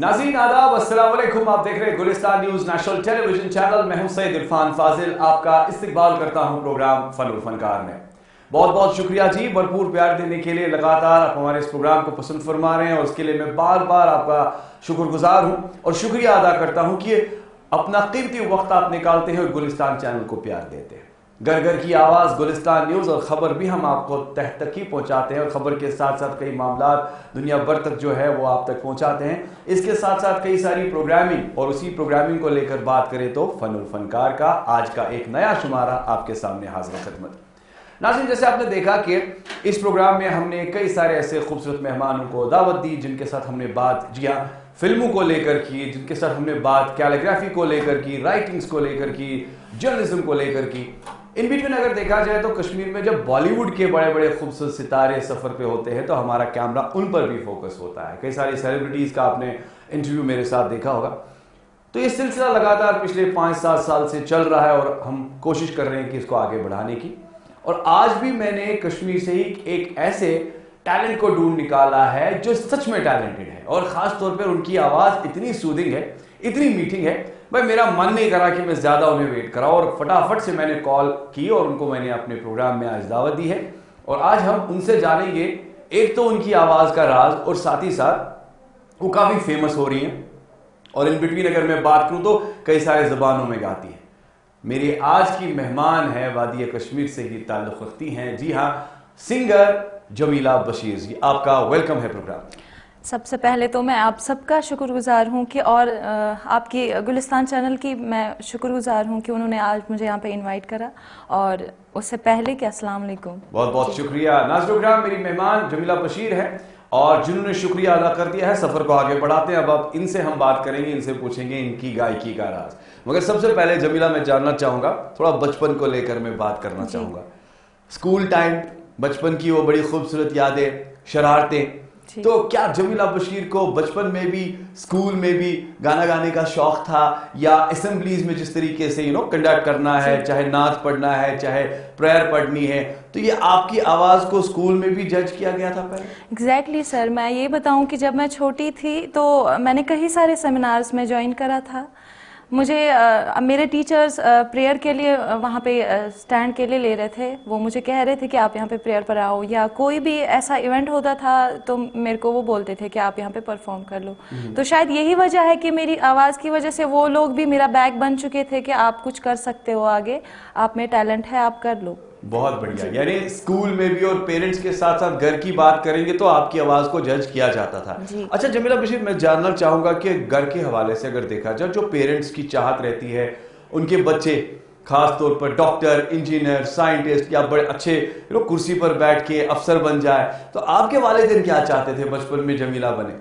नाज़रीन आदाब, अस्सलाम वालेकुम। आप देख रहे हैं Gulistan news national television channel. मैं हूं सैयद इरफान फाजिल, आपका इस्तकबाल करता हूं प्रोग्राम फन और फनकार में। बहुत बहुत शुक्रिया जी, भरपूर प्यार देने के लिए। लगातार आप हमारे इस प्रोग्राम को पसंद फरमा रहे हैं और उसके लिए मैं बार बार आपका शुक्रगुजार हूं और शुक्रिया अदा करता हूं कि अपना कीमती वक्त आप निकालते हैं और गुलिस्तान चैनल को प्यार देते हैं। घर घर की आवाज़ गुलिस्तान न्यूज़ और ख़बर भी हम आपको तह तक ही पहुँचाते हैं और ख़बर के साथ साथ कई मामला दुनिया भर तक जो है वो आप तक पहुँचाते हैं। इसके साथ साथ कई सारी प्रोग्रामिंग, और उसी प्रोग्रामिंग को लेकर बात करें तो फन और फनकार का आज का एक नया शुमारा आपके सामने हाजिर खिदमत। नाज़रीन, जैसे आपने देखा कि इस प्रोग्राम में हमने कई सारे ऐसे खूबसूरत मेहमानों को दावत दी जिनके साथ हमने बात, जी हाँ, फिल्मों को लेकर की, जिनके साथ हमने बात कैलीग्राफी को लेकर की, राइटिंग्स को लेकर की, जर्नलिज्म को लेकर की। इन बिटवीन अगर देखा जाए तो कश्मीर में जब बॉलीवुड के बड़े बड़े खूबसूरत सितारे सफ़र पे होते हैं तो हमारा कैमरा उन पर भी फोकस होता है। कई सारी सेलिब्रिटीज़ का आपने इंटरव्यू मेरे साथ देखा होगा। तो ये सिलसिला लगातार पिछले 5-7 साल से चल रहा है और हम कोशिश कर रहे हैं कि इसको आगे बढ़ाने की। और आज भी मैंने कश्मीर से ही एक ऐसे टैलेंट को ढूंढ निकाला है जो सच में टैलेंटेड है और ख़ास तौर पर उनकी आवाज़ इतनी सूदिंग है, इतनी मीटिंग है, भाई मेरा मन नहीं करा कि मैं ज़्यादा उन्हें वेट कराऊं और फटाफट से मैंने कॉल की और उनको मैंने अपने प्रोग्राम में आज दावत दी है। और आज हम उनसे जानेंगे एक तो उनकी आवाज़ का राज और साथ ही साथ वो काफ़ी फेमस हो रही हैं और इन बिटवीन अगर मैं बात करूं तो कई सारे ज़बानों में गाती हैं। मेरी आज की मेहमान है वादी कश्मीर से ही ताल्लुक़ रखती हैं, जी हाँ, सिंगर जमीला बशीर जी। आपका वेलकम है प्रोग्राम। सबसे पहले तो मैं आप सबका शुक्रगुजार हूँ कि और आपकी गुलिस्तान चैनल की मैं शुक्रगुजार हूँ कि उन्होंने आज मुझे यहाँ पे इनवाइट करा, और उससे पहले कि अस्सलाम वालेकुम। बहुत बहुत शुक्रिया। नाज़रीन, प्रोग्राम मेरी मेहमान जमीला बशीर है और जिन्होंने शुक्रिया अदा कर दिया है। सफ़र को आगे बढ़ाते हैं। अब इनसे हम बात करेंगे, इनसे पूछेंगे इनकी गायकी का राज। मगर सबसे पहले जमीला, मैं जानना चाहूँगा, थोड़ा बचपन को लेकर मैं बात करना चाहूँगा। स्कूल टाइम, बचपन की वो बड़ी खूबसूरत यादें, शरारतें, तो क्या जमीला बशीर को बचपन में भी, स्कूल में भी गाना गाने का शौक था, या असेंबलीज में जिस तरीके से कंडक्ट करना है, चाहे नात पढ़ना है, चाहे प्रेयर पढ़नी है, तो ये आपकी आवाज़ को स्कूल में भी जज किया गया था पहले? एग्जैक्टली सर, मैं ये बताऊं कि जब मैं छोटी थी तो मैंने कई सारे सेमिनार्स में ज्वाइन करा था। मुझे मेरे टीचर्स प्रेयर के लिए वहाँ पे स्टैंड के लिए ले रहे थे। वो मुझे कह रहे थे कि आप यहाँ पे प्रेयर पर आओ, या कोई भी ऐसा इवेंट होता था तो मेरे को वो बोलते थे कि आप यहाँ पे परफॉर्म कर लो। तो शायद यही वजह है कि मेरी आवाज़ की वजह से वो लोग भी मेरा बैक बन चुके थे कि आप कुछ कर सकते हो आगे, आप में टैलेंट है, आप कर लो। बहुत बढ़िया। यानी स्कूल में भी और पेरेंट्स के साथ साथ घर की बात करेंगे तो आपकी आवाज़ को जज किया जाता था। अच्छा जमीला बशीर, मैं जानना चाहूँगा कि घर के हवाले से अगर देखा जाए, जो पेरेंट्स की चाहत रहती है उनके बच्चे खास तौर पर डॉक्टर, इंजीनियर, साइंटिस्ट या बड़े अच्छे कुर्सी पर बैठ के अफसर बन जाए, तो आपके वालिदैन क्या चाहते थे बचपन में जमीला बने?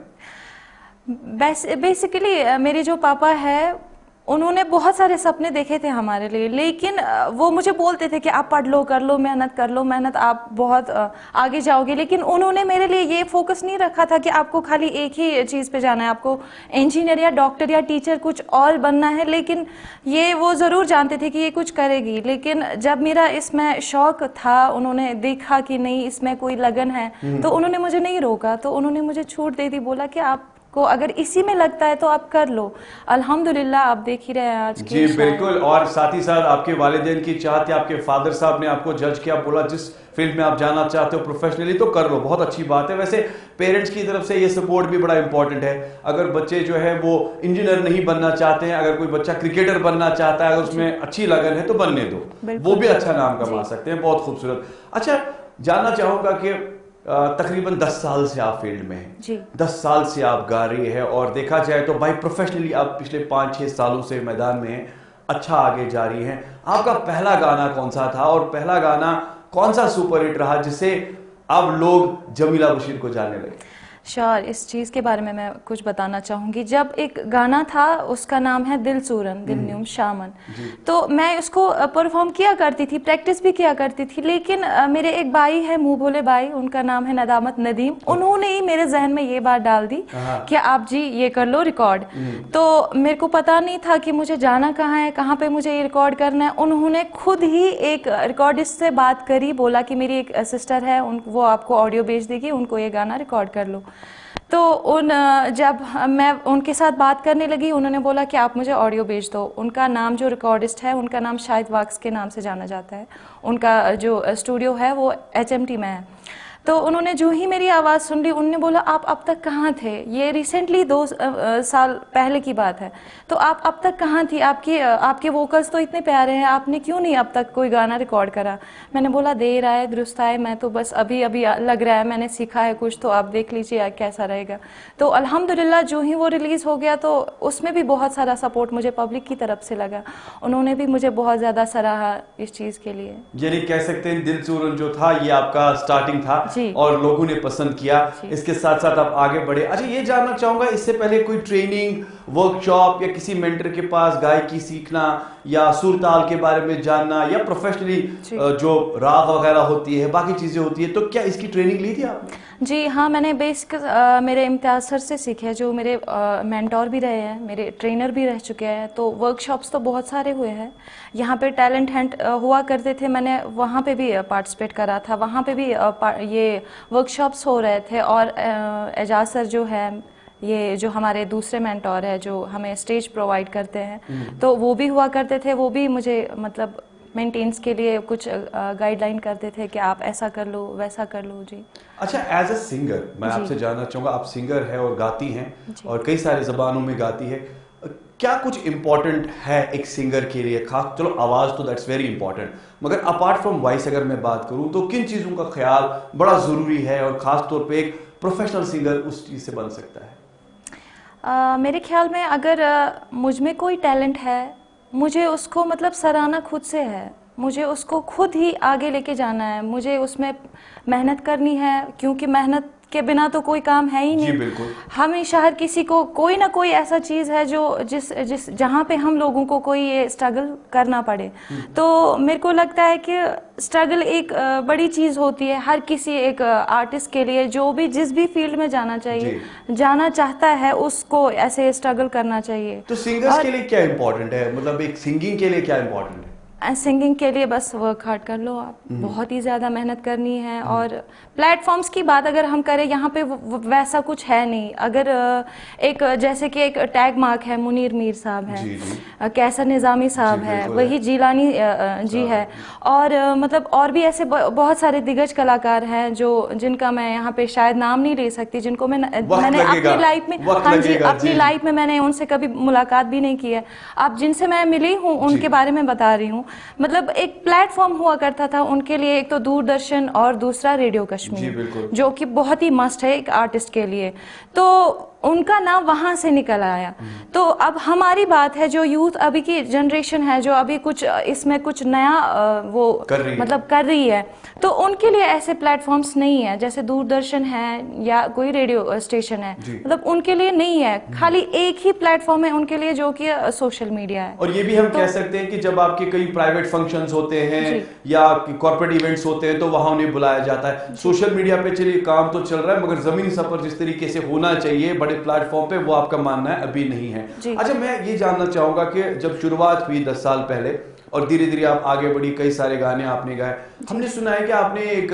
बेसिकली मेरे जो पापा है उन्होंने बहुत सारे सपने देखे थे हमारे लिए, लेकिन वो मुझे बोलते थे कि आप पढ़ लो, कर लो मेहनत, कर लो मेहनत, आप बहुत आगे जाओगे। लेकिन उन्होंने मेरे लिए ये फोकस नहीं रखा था कि आपको खाली एक ही चीज़ पे जाना है, आपको इंजीनियर या डॉक्टर या टीचर कुछ और बनना है। लेकिन ये वो ज़रूर जानते थे कि ये कुछ करेगी। लेकिन जब मेरा इसमें शौक़ था, उन्होंने देखा कि नहीं इसमें कोई लगन है, तो उन्होंने मुझे नहीं रोका, तो उन्होंने मुझे छूट दे दी, बोला कि आप को अगर इसी में लगता है तो आप कर लो। अल्हम्दुलिल्लाह आप देख ही रहे हैं आज जी बिल्कुल। और साथ ही साथ आपके वालिदैन की चाहत, आपके फादर साहब ने आपको जज किया, बोला जिस फील्ड में आप जाना चाहते हो प्रोफेशनली तो कर लो, बहुत अच्छी बात है। वैसे पेरेंट्स की तरफ से ये सपोर्ट भी बड़ा इंपॉर्टेंट है। अगर बच्चे जो है वो इंजीनियर नहीं बनना चाहते हैं, अगर कोई बच्चा क्रिकेटर बनना चाहता है, अगर उसमें अच्छी लगन है तो बनने दो, वो भी अच्छा नाम कमा सकते हैं। बहुत खूबसूरत। अच्छा, जानना चाहूँगा कि तकरीबन 10 साल से आप फील्ड में हैं, 10 साल से आप गा रही है और देखा जाए तो भाई प्रोफेशनली आप पिछले 5-6 सालों से मैदान में हैं, अच्छा आगे जा रही हैं। आपका पहला गाना कौन सा था और पहला गाना कौन सा सुपर हिट रहा जिससे अब लोग जमीला बशीर को जानने लगे? श्योर, इस चीज़ के बारे में मैं कुछ बताना चाहूँगी। जब एक गाना था, उसका नाम है दिल सूरन, दिल न्यूम शामन, तो मैं उसको परफॉर्म किया करती थी, प्रैक्टिस भी किया करती थी। लेकिन मेरे एक भाई है, मुँह भोले भाई, उनका नाम है नदामत नदीम, उन्होंने ही मेरे जहन में ये बात डाल दी कि आप जी ये कर लो रिकॉर्ड। तो मेरे को पता नहीं था कि मुझे जाना कहाँ है, कहाँ पे मुझे ये रिकॉर्ड करना है। उन्होंने खुद ही एक रिकॉर्डिस्ट से बात करी, बोला कि मेरी एक सिस्टर है, वो आपको ऑडियो भेज देगी, उनको ये गाना रिकॉर्ड कर लो। तो जब मैं उनके साथ बात करने लगी, उन्होंने बोला कि आप मुझे ऑडियो भेज दो। उनका नाम, जो रिकॉर्डिस्ट है, उनका नाम शाहिद वाक्स के नाम से जाना जाता है। उनका जो स्टूडियो है वो HMT में है। तो उन्होंने जो ही मेरी आवाज़ सुन ली, उन्होंने बोला आप अब तक कहाँ थे? ये रिसेंटली 2 साल पहले की बात है। तो आप अब तक कहाँ थी? आपके वोकल्स तो इतने प्यारे हैं, आपने क्यों नहीं अब तक कोई गाना रिकॉर्ड करा? मैंने बोला देर आए दुरुस्त आए, मैं तो बस अभी अभी लग रहा है, मैंने सीखा है कुछ, तो आप देख लीजिए कैसा रहेगा। तो अल्हम्दुलिल्लाह जो ही वो रिलीज़ हो गया तो उसमें भी बहुत सारा सपोर्ट मुझे पब्लिक की तरफ से लगा। उन्होंने भी मुझे बहुत ज़्यादा सराहा इस चीज़ के लिए। यानी कह सकते हैं दिल चूरन जो था ये आपका स्टार्टिंग था और लोगों ने पसंद किया, इसके साथ साथ आप आगे बढ़े। अच्छा, ये जानना चाहूंगा, इससे पहले कोई ट्रेनिंग, वर्कशॉप या किसी मेंटर के पास गायकी सीखना या सुर ताल के बारे में जानना या प्रोफेशनली जो राग वगैरह होती है, बाकी चीजें होती है, तो क्या इसकी ट्रेनिंग ली थी आपने? जी हाँ, मैंने बेसिक मेरे इम्तियाज़ सर से सीखे हैं, जो मेरे मेंटोर भी रहे हैं, मेरे ट्रेनर भी रह चुके हैं। तो वर्कशॉप्स तो बहुत सारे हुए हैं। यहाँ पे टैलेंट हंट हुआ करते थे, मैंने वहाँ पे भी पार्टिसिपेट करा था। वहाँ पे भी ये वर्कशॉप्स हो रहे थे। और एजाज सर जो है, ये जो हमारे दूसरे मेंटोर है, जो हमें स्टेज प्रोवाइड करते हैं, तो वो भी हुआ करते थे। वो भी मुझे मतलब मेंटेनेंस के लिए कुछ गाइडलाइन करते थे कि आप ऐसा कर लो, वैसा कर लो। जी। अच्छा, एज अ सिंगर मैं आपसे जानना चाहूंगा, आप सिंगर है और गाती हैं और कई सारी जबानों में गाती है, क्या कुछ इम्पोर्टेंट है एक सिंगर के लिए? खास, चलो आवाज तो दैट्स वेरी इंपॉर्टेंट, मगर अपार्ट फ्रॉम वॉइस अगर मैं बात करूं तो किन चीजों का ख्याल बड़ा जरूरी है और खास तौर पे एक प्रोफेशनल सिंगर उस चीज से बन सकता है? मेरे ख्याल में अगर मुझ में कोई टैलेंट है, मुझे उसको मतलब सराहना खुद से है। मुझे उसको खुद ही आगे लेके जाना है, मुझे उसमें मेहनत करनी है, क्योंकि मेहनत के बिना तो कोई काम है ही नहीं। जी बिल्कुल। हमेशा हर किसी को कोई ना कोई ऐसा चीज़ है जो जिस जहाँ पे हम लोगों को कोई ये स्ट्रगल करना पड़े। तो मेरे को लगता है कि स्ट्रगल एक बड़ी चीज़ होती है हर किसी एक आर्टिस्ट के लिए, जो भी जिस भी फील्ड में जाना चाहिए, जाना चाहता है, उसको ऐसे स्ट्रगल करना चाहिए। तो सिंगर्स के लिए क्या इम्पोर्टेंट है, मतलब एक सिंगिंग के लिए क्या इम्पोर्टेंट है? सिंगिंग के लिए बस वर्क हार्ड कर लो आप, बहुत ही ज़्यादा मेहनत करनी है। और प्लेटफॉर्म्स की बात अगर हम करें, यहाँ पे वैसा कुछ है नहीं। अगर एक जैसे कि एक टैग मार्क है, मुनीर मीर साहब है, कैसर निज़ामी साहब है, वही जीलानी जी है, और मतलब और भी ऐसे बहुत सारे दिग्गज कलाकार हैं जो जिनका मैं यहाँ पे शायद नाम नहीं ले सकती, जिनको मैंने अपनी लाइफ में, हाँ जी, अपनी लाइफ में मैंने उनसे कभी मुलाकात भी नहीं की है। अब जिनसे मैं मिली हूँ उनके बारे में बता रही हूँ। मतलब एक प्लेटफॉर्म हुआ करता था उनके लिए, एक तो दूरदर्शन और दूसरा रेडियो कश्मीर, जो कि बहुत ही मस्ट है एक आर्टिस्ट के लिए। तो उनका नाम वहां से निकल आया। तो अब हमारी बात है, जो यूथ अभी की जनरेशन है, जो अभी कुछ इसमें कुछ नया वो कर रही है, तो उनके लिए ऐसे प्लेटफॉर्म्स नहीं है जैसे दूरदर्शन है या कोई रेडियो स्टेशन है, मतलब उनके लिए नहीं है। खाली एक ही प्लेटफॉर्म है उनके लिए, जो कि सोशल मीडिया है। और ये भी हम कह सकते हैं कि जब आपके कई प्राइवेट फंक्शंस होते हैं या कॉर्पोरेट इवेंट्स होते हैं तो वहां उन्हें बुलाया जाता है। सोशल मीडिया पे चलिए काम तो चल रहा है, मगर जमीनी सफर जिस तरीके से होना चाहिए बड़े प्लेटफॉर्म पे, वो आपका मानना है अभी नहीं है। अच्छा, मैं ये जानना चाहूंगा कि जब शुरुआत हुई 10 साल पहले और धीरे धीरे आप आगे बढ़ी, कई सारे गाने आपने गाए, हमने सुना है कि आपने एक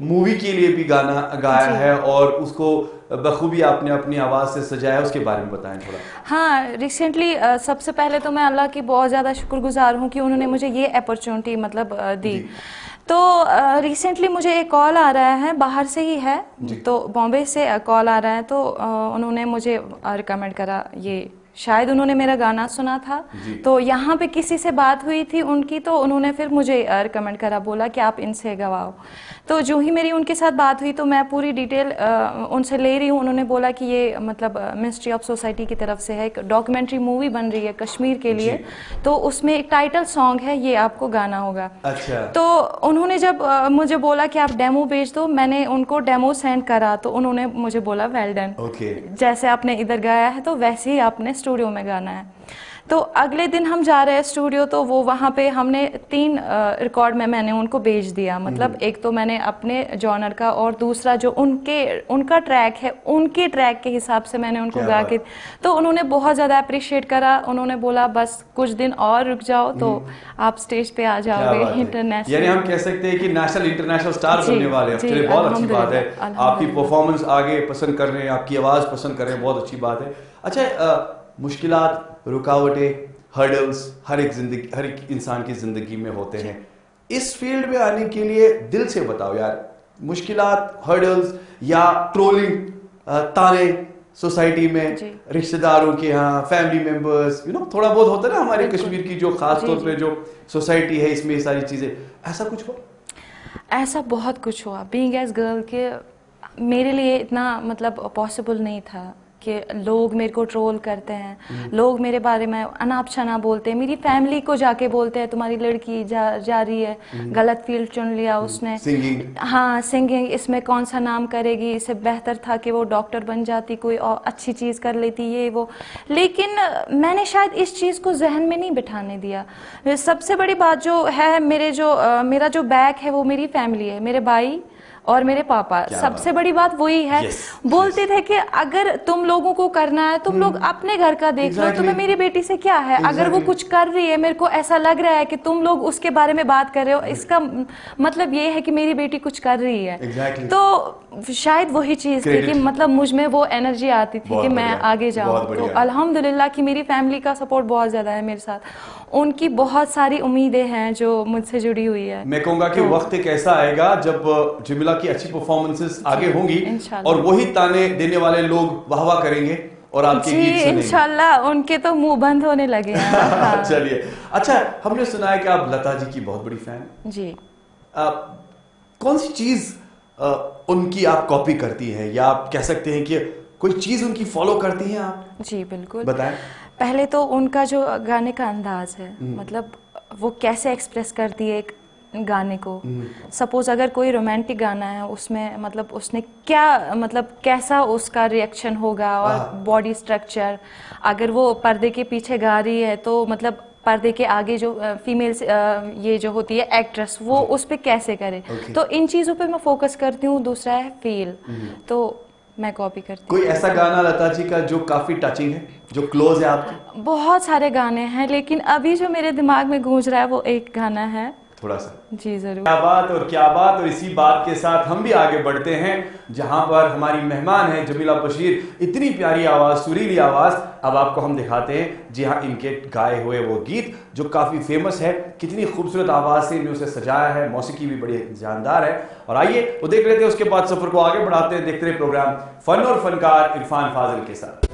मूवी के लिए भी गाना गाया है और उसको बखूबी आपने अपनी आवाज से सजाया, उसके बारे में बताएं थोड़ा। हाँ, रिसेंटली सबसे पहले तो मैं अल्लाह की बहुत ज़्यादा शुक्रगुजार हूँ कि उन्होंने मुझे ये अपॉर्चुनिटी मतलब दी। तो रिसेंटली मुझे एक कॉल आ रहा है, बाहर से ही है, तो बॉम्बे से कॉल आ रहा है, तो उन्होंने मुझे रिकमेंड करा, ये शायद उन्होंने मेरा गाना सुना था, तो यहाँ पे किसी से बात हुई थी उनकी, तो उन्होंने फिर मुझे रिकमेंड करा, बोला कि आप इनसे गवाओ। तो जो ही मेरी उनके साथ बात हुई तो मैं पूरी डिटेल उनसे ले रही हूँ। उन्होंने बोला कि ये मतलब मिनिस्ट्री ऑफ सोसाइटी की तरफ से है, एक डॉक्यूमेंट्री मूवी बन रही है कश्मीर के लिए, तो उसमें एक टाइटल सॉन्ग है, ये आपको गाना होगा। अच्छा। तो उन्होंने जब मुझे बोला कि आप डेमो भेज दो, मैंने उनको डेमो सेंड करा, तो उन्होंने मुझे बोला वेल डन, जैसे आपने इधर गाया है तो वैसे ही आपने स्टूडियो में गाना है। तो अगले दिन हम जा रहे हैं स्टूडियो, तो वो वहाँ पे हमने 3 रिकॉर्ड में मैंने उनको भेज दिया। मतलब एक तो मैंने अपने जॉनर का, और दूसरा जो उनका ट्रैक है, उनके ट्रैक के हिसाब से मैंने उनको गा के, तो उन्होंने बहुत ज़्यादा अप्रिशिएट करा। उन्होंने बोला बस कुछ दिन और रुक जाओ तो आप स्टेज पे आ जाओगे इंटरनेशनल। यानी हम कह सकते हैं कि नेशनल इंटरनेशनल स्टार बनने वाले हैं। चलिए, बहुत अच्छी बात है। आपकी परफॉर्मेंस आगे पसंद कर रहे हैं, आपकी आवाज़ पसंद कर रहे हैं, बहुत अच्छी बात है। अच्छा, मुश्किलात, रुकावटें, हर्डल्स हर एक इंसान की जिंदगी में होते हैं। इस फील्ड में आने के लिए दिल से बताओ यार, मुश्किलात, हर्डल्स या ट्रोलिंग, ताने सोसाइटी में, रिश्तेदारों के यहाँ, फैमिली मेंबर्स, थोड़ा बहुत होता है ना हमारे कश्मीर की जो खास तौर पे जो सोसाइटी है, इसमें ये सारी चीजें, ऐसा कुछ हुआ? ऐसा बहुत कुछ हुआ। बीइंग एज गर्ल के मेरे लिए इतना मतलब पॉसिबल नहीं था कि लोग मेरे को ट्रोल करते हैं, लोग मेरे बारे में अनाप शनाप बोलते हैं, मेरी फैमिली को जाके बोलते हैं तुम्हारी लड़की जा रही है, गलत फील्ड चुन लिया उसने, सिंगिंग, हाँ सिंगिंग, इसमें कौन सा नाम करेगी, इससे बेहतर था कि वो डॉक्टर बन जाती, कोई और अच्छी चीज़ कर लेती, ये वो। लेकिन मैंने शायद इस चीज़ को जहन में नहीं बिठाने दिया। सबसे बड़ी बात जो है, मेरा जो बैक है वो मेरी फैमिली है, मेरे भाई और मेरे पापा। सबसे बड़ी बात वही है। बोलते थे कि अगर तुम लोगों को करना है, तुम लोग अपने घर का देख लो, तुम्हें मेरी बेटी से क्या है। अगर वो कुछ कर रही है, मेरे को ऐसा लग रहा है कि तुम लोग उसके बारे में बात कर रहे हो, इसका मतलब ये है कि मेरी बेटी कुछ कर रही है। तो शायद वही चीज़ थी कि मतलब मुझ में वो एनर्जी आती थी कि मैं आगे जाऊँ। तो अल्हम्दुलिल्लाह कि मेरी फैमिली का सपोर्ट बहुत ज़्यादा है मेरे साथ, उनकी बहुत सारी उम्मीदें हैं जो मुझसे जुड़ी हुई है। मैं कहूँगा कि वक्त एक ऐसा आएगा जब जमीला की अच्छी परफॉर्मेंस आगे होंगी और वही ताने देने वाले लोग वाह वाह करेंगे और आपके गीत सुनेंगे। इंशाल्लाह उनके तो मुंह बंद होने लगे हैं। चलिए, अच्छा, हमने सुना है कि आप लता जी की बहुत बड़ी फैन जी। कौन सी चीज उनकी आप कॉपी करती हैं, या आप कह सकते हैं कि कोई चीज उनकी फॉलो करती हैं आप? जी बिल्कुल, बताएं। पहले तो उनका जो गाने का अंदाज है, मतलब वो कैसे एक्सप्रेस करती है एक गाने को। सपोज अगर कोई रोमांटिक गाना है, उसमें मतलब उसने क्या, मतलब कैसा उसका रिएक्शन होगा, और बॉडी स्ट्रक्चर। अगर वो पर्दे के पीछे गा रही है तो मतलब पर्दे के आगे जो फीमेल ये जो होती है एक्ट्रेस, वो उस पर कैसे करे। तो इन चीज़ों पे मैं फोकस करती हूँ। दूसरा है फील, तो मैं कॉपी करती हूँ। कोई ऐसा गाना लता जी का जो काफी टचिंग है, जो क्लोज है आपके? बहुत सारे गाने हैं, लेकिन अभी जो मेरे दिमाग में गूंज रहा है वो एक गाना है। थोड़ा सा? जी जरूर। क्या बात और क्या बात। और इसी बात के साथ हम भी आगे बढ़ते हैं, जहां पर हमारी मेहमान है जमीला बशीर। इतनी प्यारी आवाज, सुरीली आवाज, अब आपको हम दिखाते हैं जी हाँ इनके गाए हुए वो गीत जो काफी फेमस है। कितनी खूबसूरत आवाज से इन्होंने उसे सजाया है, मौसीकी भी बड़ी जानदार है। और आइए वो देख लेते हैं, उसके बाद सफर को आगे बढ़ाते हैं। देखते रहे प्रोग्राम फन और फनकार इरफान फाजिल के साथ।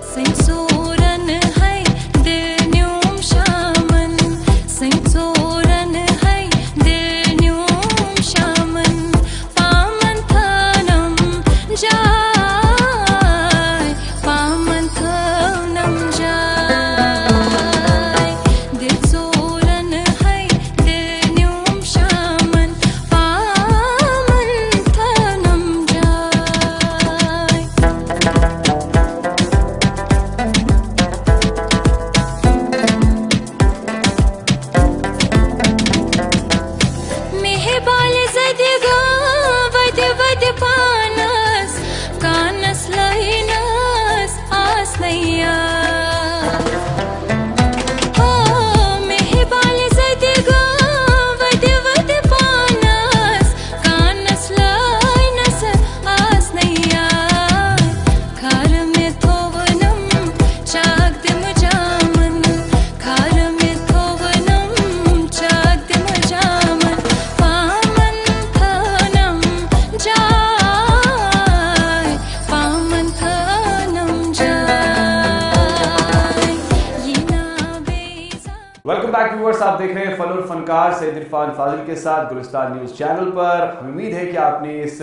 आप देख रहे हैं फन और फनकार सैयद इरफान फाजिल के साथ गुलिस्तान न्यूज़ चैनल पर। उम्मीद है कि आपने इस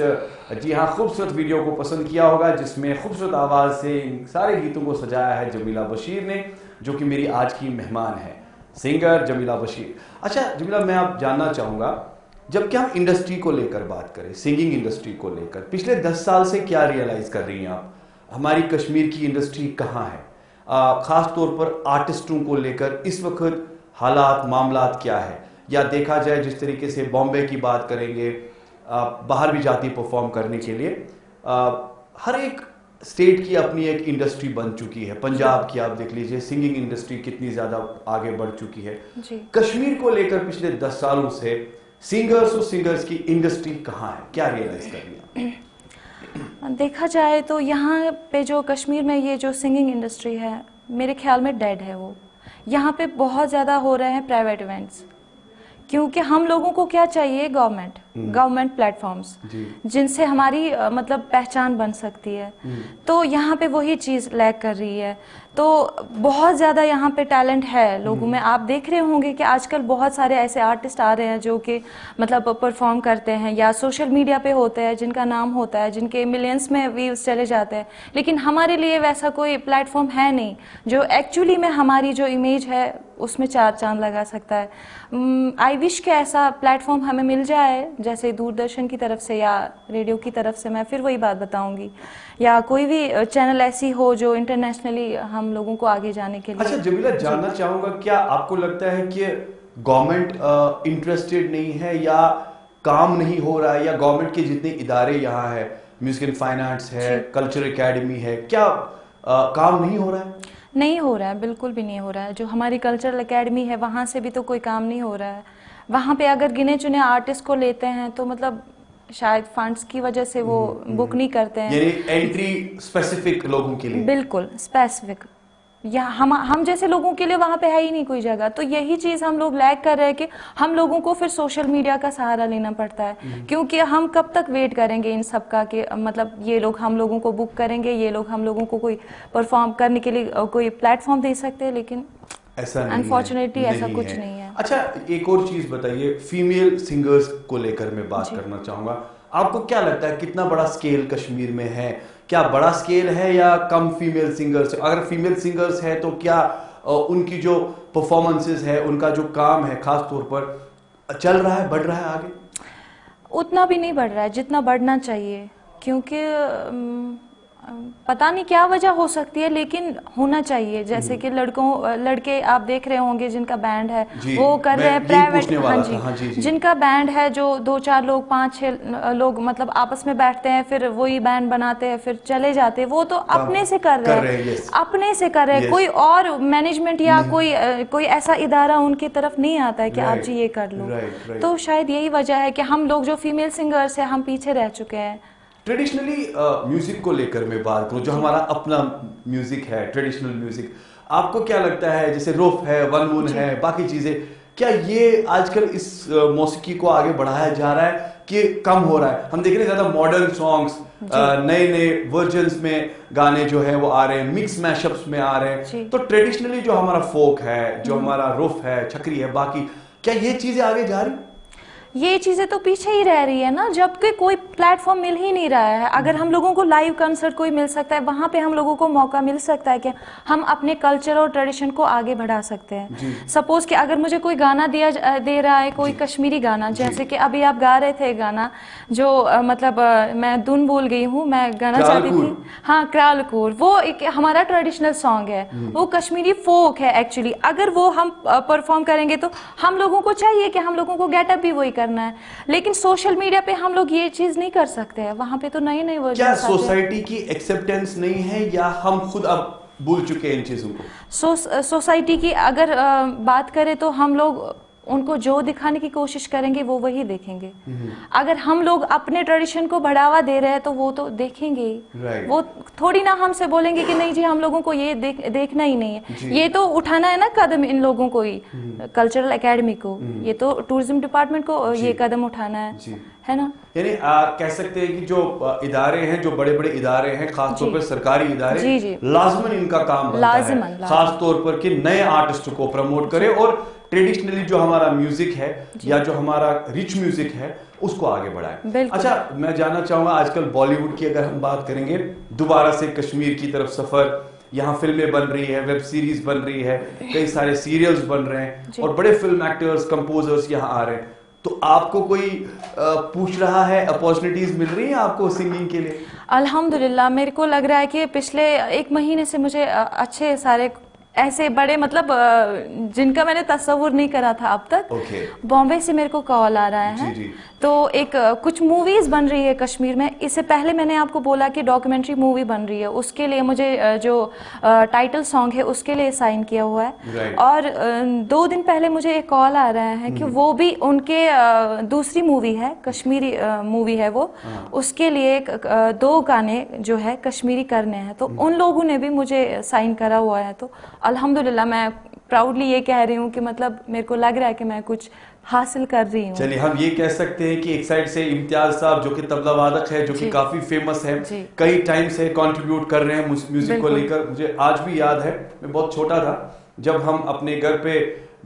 जी हाँ खूबसूरत वीडियो को पसंद किया होगा, जिसमें खूबसूरत आवाज़ से इन सारे गीतों को सजाया है जमीला बशीर ने, जो कि मेरी आज की मेहमान है, सिंगर जमीला बशीर। अच्छा जमीला, मैं आप जानना चाहूँगा, जब कि हम इंडस्ट्री को लेकर बात करें, सिंगिंग इंडस्ट्री को लेकर, पिछले 10 साल से क्या रियलाइज़ कर रही हैं आप? हमारी कश्मीर की इंडस्ट्री कहाँ है? खास तौर पर आर्टिस्टों को लेकर इस वक्त हालात मामलात क्या है, या देखा जाए जिस तरीके से बॉम्बे की बात करेंगे, बाहर भी जाती परफॉर्म करने के लिए, हर एक स्टेट की अपनी एक इंडस्ट्री बन चुकी है। पंजाब की आप देख लीजिए, सिंगिंग इंडस्ट्री कितनी ज्यादा आगे बढ़ चुकी है। जी। कश्मीर को लेकर पिछले 10 सालों से सिंगर्स और सिंगर्स की इंडस्ट्री कहाँ है, क्या रियलाइज कर लिया? देखा जाए तो यहाँ पे जो कश्मीर में ये जो सिंगिंग इंडस्ट्री है, मेरे ख्याल में डेड है वो। यहाँ पे बहुत ज़्यादा हो रहे हैं प्राइवेट इवेंट्स, क्योंकि हम लोगों को क्या चाहिए, गवर्नमेंट प्लेटफॉर्म्स जिनसे हमारी मतलब पहचान बन सकती है। तो यहाँ पे वही चीज़ लैग कर रही है। तो बहुत ज़्यादा यहाँ पे टैलेंट है लोगों में। आप देख रहे होंगे कि आजकल बहुत सारे ऐसे आर्टिस्ट आ रहे हैं जो कि मतलब परफॉर्म करते हैं या सोशल मीडिया पे होते हैं, जिनका नाम होता है, जिनके मिलियंस में व्यूज चले जाते हैं। लेकिन हमारे लिए वैसा कोई प्लेटफॉर्म है नहीं जो एक्चुअली में हमारी जो इमेज है उसमें चार चांद लगा सकता है। आई विश के ऐसा प्लेटफॉर्म हमें मिल जाए, जैसे दूरदर्शन की तरफ से या रेडियो की तरफ से, मैं फिर वही बात बताऊंगी, या कोई भी चैनल ऐसी हो जो इंटरनेशनली हम लोगों को आगे जाने के लिए। अच्छा जमीला, जानना चाहूंगा, क्या आपको लगता है कि गवर्नमेंट इंटरेस्टेड नहीं है, या काम नहीं हो रहा है, या गवर्नमेंट के जितने इदारे यहाँ है, म्यूजिक एंड फाइनेंस है, कल्चर एकेडमी है, क्या काम नहीं हो रहा है? नहीं हो रहा है, बिल्कुल भी नहीं हो रहा है। जो हमारी कल्चरल एकेडमी है वहाँ से भी तो कोई काम नहीं हो रहा है। वहाँ पे अगर गिने चुने आर्टिस्ट को लेते हैं तो मतलब शायद फंड्स की वजह से वो बुक नहीं करते हैं, यानी एंट्री स्पेसिफिक लोगों के लिए। बिल्कुल स्पेसिफिक, या हम जैसे लोगों के लिए वहाँ पे है ही नहीं कोई जगह। तो यही चीज़ हम लोग लैग कर रहे हैं कि हम लोगों को फिर सोशल मीडिया का सहारा लेना पड़ता है, क्योंकि हम कब तक वेट करेंगे इन सब का कि मतलब ये लोग हम लोगों को बुक करेंगे, ये लोग हम लोगों को कोई परफॉर्म करने के लिए कोई प्लेटफॉर्म दे सकते हैं, लेकिन ऐसा अनफॉर्चुनेटली ऐसा कुछ नहीं है। अच्छा एक और चीज बताइए, फीमेल सिंगर्स को लेकर मैं बात करना चाहूंगा। आपको क्या लगता है कितना बड़ा स्केल कश्मीर में है? क्या बड़ा स्केल है या कम फीमेल सिंगर्स? अगर फीमेल सिंगर्स है तो क्या उनकी जो परफॉर्मेंसेस है, उनका जो काम है खास तौर पर चल रहा है, बढ़ रहा है आगे? उतना भी नहीं बढ़ रहा है जितना बढ़ना चाहिए, क्योंकि पता नहीं क्या वजह हो सकती है, लेकिन होना चाहिए। जैसे कि लड़के आप देख रहे होंगे जिनका बैंड है वो कर रहे हैं प्राइवेट, हाँ जी, जिनका बैंड है जो 2-4 लोग 5-6 लोग मतलब आपस में बैठते हैं, फिर वही बैंड बनाते हैं, फिर चले जाते हैं। वो तो अपने से कर रहे हैं, अपने से कर रहे हैं। कोई और मैनेजमेंट या कोई ऐसा इदारा उनकी तरफ नहीं आता है कि आप जी ये कर लो। तो शायद यही वजह है कि हम लोग जो फीमेल सिंगर्स है हम पीछे रह चुके हैं। ट्रेडिशनली म्यूजिक को लेकर मैं बात करूं, जो हमारा अपना म्यूजिक है, ट्रेडिशनल म्यूजिक, आपको क्या लगता है, जैसे रुफ है, वन मून है, बाकी चीजें, क्या ये आजकल इस मौसीकी को आगे बढ़ाया जा रहा है कि कम हो रहा है? हम देख रहे हैं ज्यादा मॉडर्न सॉन्ग्स, नए वर्जन्स में गाने जो है वो आ रहे हैं, मिक्स मैशअप्स में आ रहे हैं। तो ट्रेडिशनली जो हमारा फोक है, जो हमारा रुफ है, छकरी है, बाकी, क्या ये चीजें आगे जा रही? ये चीज़ें तो पीछे ही रह रही है ना, जबकि कोई प्लेटफॉर्म मिल ही नहीं रहा है। अगर हम लोगों को लाइव कंसर्ट कोई मिल सकता है, वहाँ पे हम लोगों को मौका मिल सकता है कि हम अपने कल्चर और ट्रेडिशन को आगे बढ़ा सकते हैं। सपोज कि अगर मुझे कोई गाना दे रहा है, कोई कश्मीरी गाना, जैसे कि अभी आप गा रहे थे गाना जो मतलब मैं धुन भूल गई हूँ, मैं गाना चाहती थी, हाँ क्रालकूर, वो एक हमारा ट्रेडिशनल सॉन्ग है, वो कश्मीरी फोक है एक्चुअली। अगर वो हम परफॉर्म करेंगे तो हम लोगों को चाहिए कि हम लोगों को गेटअप भी वही करना है, लेकिन सोशल मीडिया पे हम लोग ये चीज नहीं कर सकते हैं। वहां पे तो नए वर्जन। क्या सोसाइटी की एक्सेप्टेंस नहीं है या हम खुद अब भूल चुके हैं इन चीजों को? सोसाइटी की अगर बात करें तो हम लोग उनको जो दिखाने की कोशिश करेंगे वो वही देखेंगे। अगर हम लोग अपने ट्रेडिशन को बढ़ावा दे रहे हैं तो वो तो देखेंगे ही। वो थोड़ी ना हमसे बोलेंगे कि नहीं जी हम लोगों को ये देखना ही नहीं है। ये तो उठाना है ना कदम इन लोगों को ही, कल्चरल एकेडमी को, ये तो टूरिज्म डिपार्टमेंट को ये कदम उठाना है ना। यानी कह सकते हैं कि जो इदारे हैं, जो बड़े बड़े इदारे हैं, खासतौर पर सरकारी इदारे, लाजमन इनका काम बनता है खास तौर पर कि नए आर्टिस्ट को प्रमोट करें और ट्रेडिशनली जो हमारा म्यूजिक है या जो हमारा रिच म्यूजिक है उसको आगे बढ़ाएं। अच्छा मैं जानना चाहूंगा, आजकल बॉलीवुड की अगर हम बात करेंगे, दोबारा से कश्मीर की तरफ सफर, यहाँ फिल्में बन रही है, वेब सीरीज बन रही है, कई सारे सीरियल्स बन रहे हैं और बड़े फिल्म एक्टर्स, कंपोजर्स यहाँ आ रहे हैं। तो आपको कोई पूछ रहा है, अपॉर्चुनिटीज मिल रही हैं आपको सिंगिंग के लिए? अल्हम्दुलिल्लाह मेरे को लग रहा है कि पिछले 1 महीने से मुझे अच्छे सारे ऐसे बड़े मतलब जिनका मैंने तस्वुर नहीं करा था अब तक, ओके। बॉम्बे से मेरे को कॉल आ रहा है। जी। तो एक कुछ मूवीज बन रही है कश्मीर में। इससे पहले मैंने आपको बोला कि डॉक्यूमेंट्री मूवी बन रही है, उसके लिए मुझे जो टाइटल सॉन्ग है उसके लिए साइन किया हुआ है। Right. और 2 दिन पहले मुझे एक कॉल आ रहा है कि वो भी उनके दूसरी मूवी है, कश्मीरी मूवी है वो, उसके लिए 2 गाने जो है कश्मीरी करने हैं। तो उन लोगों ने भी मुझे साइन करा हुआ है। तो अल्हम्दुलिल्लाह मैं प्राउडली ये कह रही हूँ कि मतलब मेरे को लग रहा है कि मैं कुछ हासिल कर रही हूँ। चलिए, हम ये कह सकते हैं कि एक साइड से इम्तियाज साहब जो कि तबला वादक है, जो कि काफी फेमस है, कई टाइम से कंट्रीब्यूट कर रहे हैं म्यूजिक को लेकर। मुझे आज भी याद है, मैं बहुत छोटा था जब हम अपने घर पे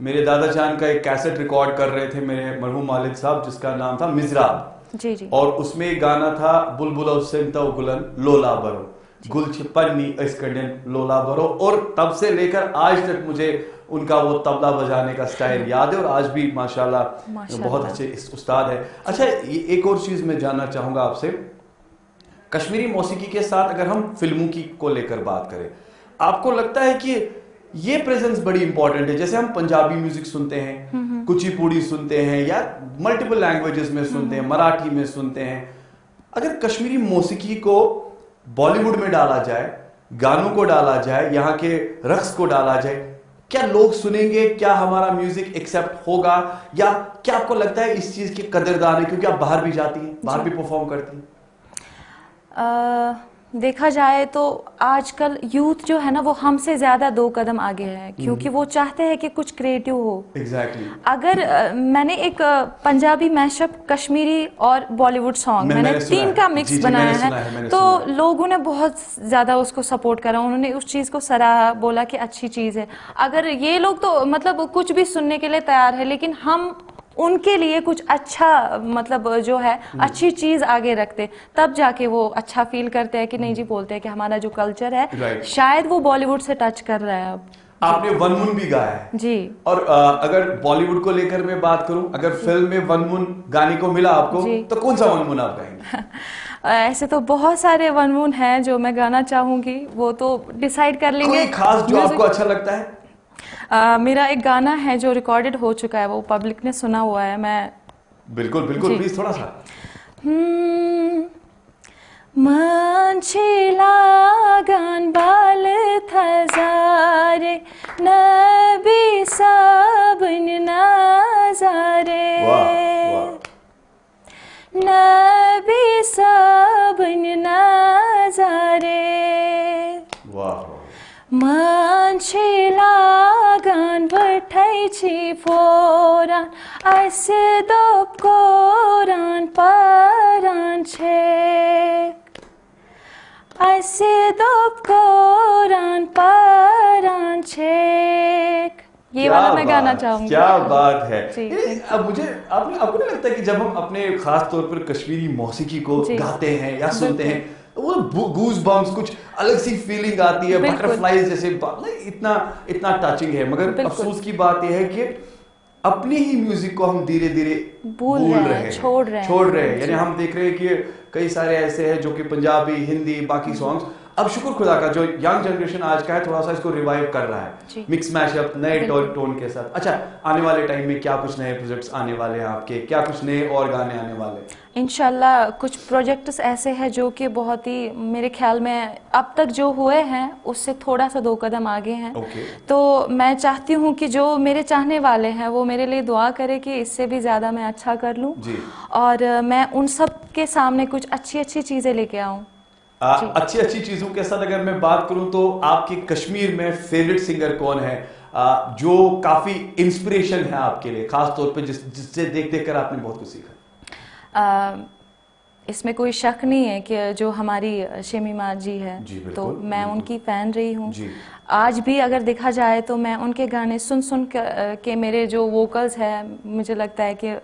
मेरे दादा जान का एक कैसेट रिकॉर्ड कर रहे थे, मेरे मरहूम वालिद साहब, जिसका नाम था मिजराब। जी। और उसमें एक गाना था बुलबुल गुलन लोला बरो गुल छिपन्नी इसकंडन लोला भरो। और तब से लेकर आज तक मुझे उनका वो तबला बजाने का स्टाइल याद है, और आज भी माशाल्लाह बहुत अच्छे उस्ताद है। अच्छा, एक और चीज मैं जानना चाहूंगा आपसे, कश्मीरी मौसीकी के साथ अगर हम फिल्मों की को लेकर बात करें, आपको लगता है कि ये प्रेजेंस बड़ी इंपॉर्टेंट है? जैसे हम पंजाबी म्यूजिक सुनते हैं, कुचिपुड़ी सुनते हैं, या मल्टीपल लैंग्वेजेस में सुनते हैं, मराठी में सुनते हैं, अगर कश्मीरी मौसीकी को बॉलीवुड में डाला जाए, गानों को डाला जाए, यहाँ के रक्स को डाला जाए, क्या लोग सुनेंगे? क्या हमारा म्यूजिक एक्सेप्ट होगा? या क्या आपको लगता है इस चीज की कदरदान है, क्योंकि आप बाहर भी जाती हैं, बाहर भी परफॉर्म करती हैं? देखा जाए तो आजकल यूथ जो है ना वो हमसे ज्यादा 2 कदम आगे है, क्योंकि वो चाहते हैं कि कुछ क्रिएटिव हो। एग्जैक्टली। अगर मैंने एक पंजाबी मैशअप, कश्मीरी और बॉलीवुड सॉन्ग मैंने 3 का मिक्स बनाया है, तो लोगों ने बहुत ज्यादा उसको सपोर्ट करा, उन्होंने उस चीज को सराहा, बोला कि अच्छी चीज है। अगर ये लोग तो मतलब कुछ भी सुनने के लिए तैयार है, लेकिन हम उनके लिए कुछ अच्छा मतलब जो है अच्छी चीज आगे रखते, तब जाके वो अच्छा फील करते हैं कि नहीं जी, बोलते हैं कि हमारा जो कल्चर है शायद वो बॉलीवुड से टच कर रहा है। अब आपने वनमुन भी गाया है जी। और अगर बॉलीवुड को लेकर मैं बात करूं, अगर फिल्म में वनमुन गाने को मिला आपको, तो कौन सा वनमुन आप गाएंगे? ऐसे तो बहुत सारे वनमुन हैं जो मैं गाना चाहूंगी, वो तो डिसाइड कर लेंगे। कोई खास जो आपको अच्छा लगता है? मेरा एक गाना है जो रिकॉर्डेड हो चुका है, वो पब्लिक ने सुना हुआ है। मैं बिल्कुल प्लीज थोड़ा सा। मान्छे लागन बाल थजारे नबी साबन नजारे, नबी साबन नजारे, मान्छे लागन बैठै फोरान ऐसे दो कोरान परान छेक, ऐसे दो कोरान परान छेक। ये वाला मैं गाना चाहूंगी। क्या बात है। अब मुझे आपको नहीं लगता कि जब हम अपने खास तौर पर कश्मीरी मौसीकी को गाते हैं या सुनते हैं, वो गूज बम्स, कुछ अलग सी फीलिंग आती है, बटरफ्लाईज जैसे, इतना टचिंग है। मगर अफसोस की बात यह है कि अपने ही म्यूजिक को हम धीरे धीरे भूल रहे हैं, छोड़ रहे हैं। यानी हम देख रहे हैं कि कई सारे ऐसे हैं जो कि पंजाबी, हिंदी, बाकी सॉन्ग्स, अब शुक्र खुदा का जो यंग जनरेशन आज का है, थोड़ा सा इसको रिवाइव कर रहा है, मिक्स मैशअप, नए टोन के साथ। अच्छा, आने वाले टाइम में क्या कुछ नए प्रोजेक्ट्स आने वाले हैं आपके? क्या कुछ नए और गाने आने वाले हैं? इंशाल्लाह कुछ प्रोजेक्ट्स ऐसे हैं जो कि बहुत ही मेरे ख्याल में अब तक जो हुए हैं उससे थोड़ा सा 2 कदम आगे हैं। तो मैं चाहती हूँ कि जो मेरे चाहने वाले हैं वो मेरे लिए दुआ करे कि इससे भी ज़्यादा मैं अच्छा कर लूँ, और मैं उन सब के सामने कुछ अच्छी चीज़ें लेके आऊँ। अच्छी चीजों के साथ अगर मैं बात करूं तो आपके कश्मीर में फेवरेट सिंगर कौन है, जो काफी इंस्पिरेशन है आपके लिए, खास तौर पे जिससे देख कर आपने बहुत कुछ सीखा? इसमें कोई शक नहीं है कि जो हमारी शमीमा जी है, तो मैं उनकी फैन रही हूँ। आज भी अगर देखा जाए तो मैं उनके गाने सुन के मेरे जो वोकल्स है, मुझे लगता है कि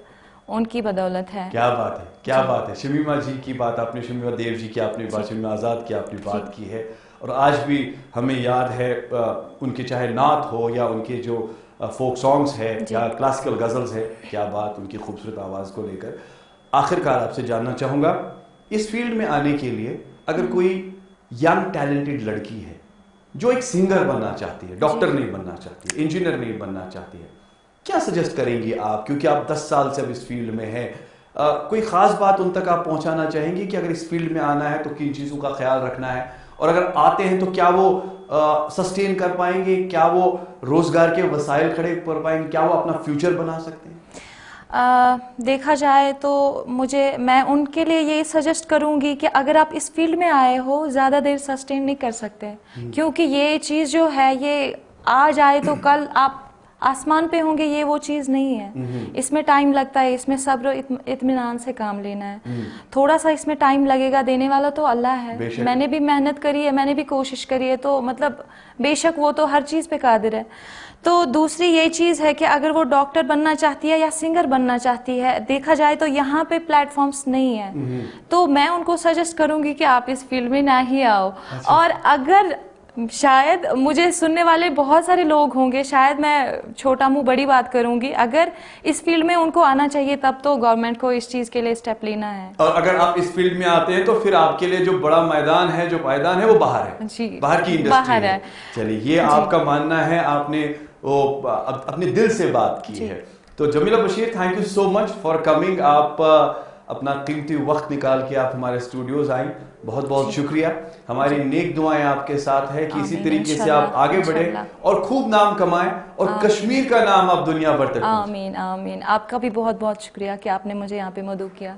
उनकी बदौलत है। क्या बात है, क्या बात है। शमीमा जी की बात आपने, शमीमा देव जी की आपने बात, शमीमा आज़ाद की आपने बात की है, और आज भी हमें याद है उनके, चाहे नात हो या उनके जो फोक सॉन्ग्स है या क्लासिकल गज़ल्स है, क्या बात उनकी खूबसूरत आवाज़ को लेकर। आखिरकार आपसे जानना चाहूँगा, इस फील्ड में आने के लिए अगर कोई यंग टैलेंटेड लड़की है जो एक सिंगर बनना चाहती है, डॉक्टर नहीं बनना चाहती है, इंजीनियर नहीं बनना चाहती है, क्या सजेस्ट करेंगी आप, क्योंकि आप 10 साल से अब इस फील्ड में हैं, कोई ख़ास बात उन तक आप पहुंचाना चाहेंगी कि अगर इस फील्ड में आना है तो किन चीज़ों का ख्याल रखना है, और अगर आते हैं तो क्या वो सस्टेन कर पाएंगे, क्या वो रोज़गार के वसाइल खड़े कर पाएंगे, क्या वो अपना फ्यूचर बना सकते हैं? देखा जाए तो मैं उनके लिए ये सजेस्ट करूंगी कि अगर आप इस फील्ड में आए हो, ज़्यादा देर सस्टेन नहीं कर सकते, क्योंकि ये चीज़ जो है ये आज आए तो कल आप आसमान पे होंगे, ये वो चीज़ नहीं है। इसमें टाइम लगता है, इसमें सब्र इत्मीनान से काम लेना है। थोड़ा सा इसमें टाइम लगेगा, देने वाला तो अल्लाह है। मैंने भी मेहनत करी है, मैंने भी कोशिश करी है, तो मतलब बेशक वो तो हर चीज़ पे कादिर है। तो दूसरी ये चीज़ है कि अगर वो डॉक्टर बनना चाहती है या सिंगर बनना चाहती है, देखा जाए तो यहाँ पे प्लेटफॉर्म्स नहीं है, तो मैं उनको सजेस्ट करूँगी कि आप इस फील्ड में ना ही आओ। और अगर शायद मुझे सुनने वाले बहुत सारे लोग होंगे, शायद मैं छोटा मुंह बड़ी बात करूंगी, अगर इस फील्ड में उनको आना चाहिए तब तो गवर्नमेंट को इस चीज़ के लिए स्टेप लेना है। और अगर आप इस फील्ड में आते हैं तो फिर आपके लिए जो बड़ा मैदान है, जो पायदान है, वो बाहर है जी, बाहर की इंडस्ट्री है। चलिए, ये आपका मानना है, आपने वो अपने दिल से बात की है। तो Jamila Bashir, thank you so much for coming. आप अपना कीमती वक्त निकाल के आप हमारे स्टूडियोज आई, बहुत बहुत शुक्रिया। हमारी नेक दुआएं आपके साथ है कि इसी तरीके से आप आगे बढ़े और खूब नाम कमाएं और कश्मीर का नाम आप दुनिया भर तक। आमीन आमीन। आपका भी बहुत बहुत शुक्रिया कि आपने मुझे यहाँ पे मदऊ किया।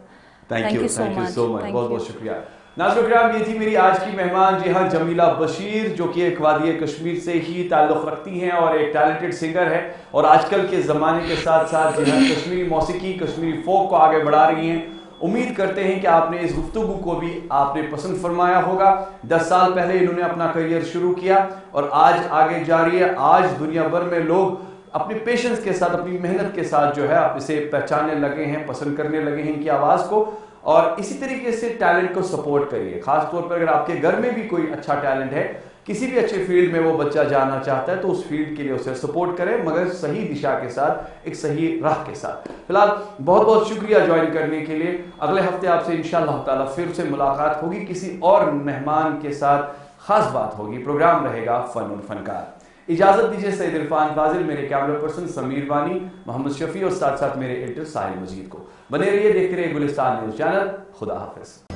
थैंक यू सो मच, बहुत बहुत शुक्रिया। नाज़रीन किराम, ये थी मेरी आज की मेहमान, जी हाँ, जमीला बशीर, जो कि एक वादी कश्मीर से ही ताल्लुक़ रखती हैं और एक टैलेंटेड सिंगर है, और आजकल के ज़माने के साथ साथ जो है कश्मीरी मौसीकी, कश्मीरी फोक को आगे बढ़ा रही हैं। उम्मीद करते हैं कि आपने इस गुफ्तगू को भी आपने पसंद फरमाया होगा। 10 साल पहले इन्होंने अपना करियर शुरू किया और आज आगे जारी है। आज दुनिया भर में लोग अपने पेशेंस के साथ, अपनी मेहनत के साथ जो है आप इसे पहचानने लगे हैं, पसंद करने लगे हैं इनकी आवाज़ को, और इसी तरीके से टैलेंट को सपोर्ट करिए। खासतौर पर अगर आपके घर में भी कोई अच्छा टैलेंट है, किसी भी अच्छे फील्ड में वो बच्चा जाना चाहता है, तो उस फील्ड के लिए उसे सपोर्ट करें, मगर सही दिशा के साथ, एक सही राह के साथ। फिलहाल बहुत बहुत शुक्रिया ज्वाइन करने के लिए। अगले हफ्ते आपसे इंशाअल्लाह ताला फिर से मुलाकात होगी, किसी और मेहमान के साथ खास बात होगी। प्रोग्राम रहेगा फन और फनकार। इजाजत दीजिए सईद इरफान फाजिल, मेरे कैमरा पर्सन समीर वानी, मोहम्मद शफी और साथ साथ मेरे एडिटर साहिल मजीद को। बने रहिए, देखते रहिए गुलिस्तान न्यूज़ चैनल। खुदा हाफिज।